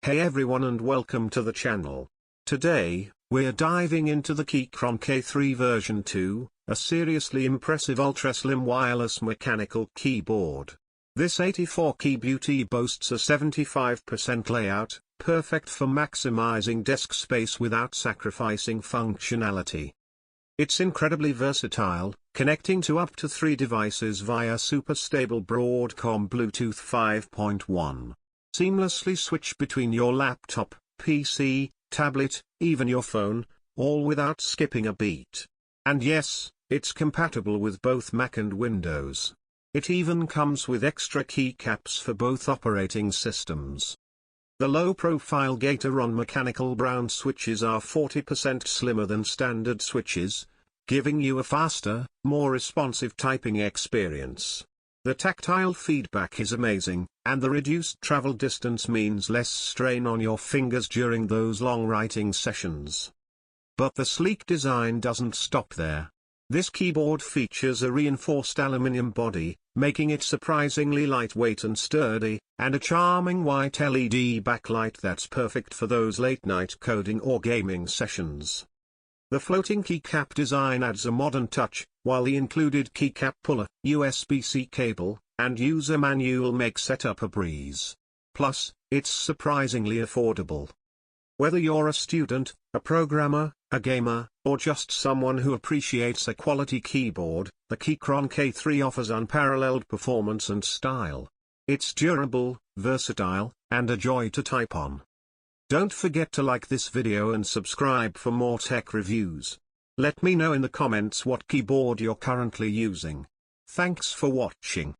Hey everyone and welcome to the channel. Today, we're diving into the Keychron K3 version 2, a seriously impressive ultra-slim wireless mechanical keyboard. This 84-key beauty boasts a 75% layout, perfect for maximizing desk space without sacrificing functionality. It's incredibly versatile, connecting to up to 3 devices via super stable Broadcom Bluetooth 5.1. Seamlessly switch between your laptop, PC, tablet, even your phone, all without skipping a beat. And yes, it's compatible with both Mac and Windows. It even comes with extra keycaps for both operating systems. The low-profile Keychron mechanical brown switches are 40% slimmer than standard switches, giving you a faster, more responsive typing experience. The tactile feedback is amazing, and the reduced travel distance means less strain on your fingers during those long writing sessions. But the sleek design doesn't stop there. This keyboard features a reinforced aluminum body, making it surprisingly lightweight and sturdy, and a charming white LED backlight that's perfect for those late-night coding or gaming sessions. The floating keycap design adds a modern touch, while the included keycap puller, USB-C cable, and user manual make setup a breeze. Plus, it's surprisingly affordable. Whether you're a student, a programmer, a gamer, or just someone who appreciates a quality keyboard, the Keychron K3 offers unparalleled performance and style. It's durable, versatile, and a joy to type on. Don't forget to like this video and subscribe for more tech reviews. Let me know in the comments what keyboard you're currently using. Thanks for watching.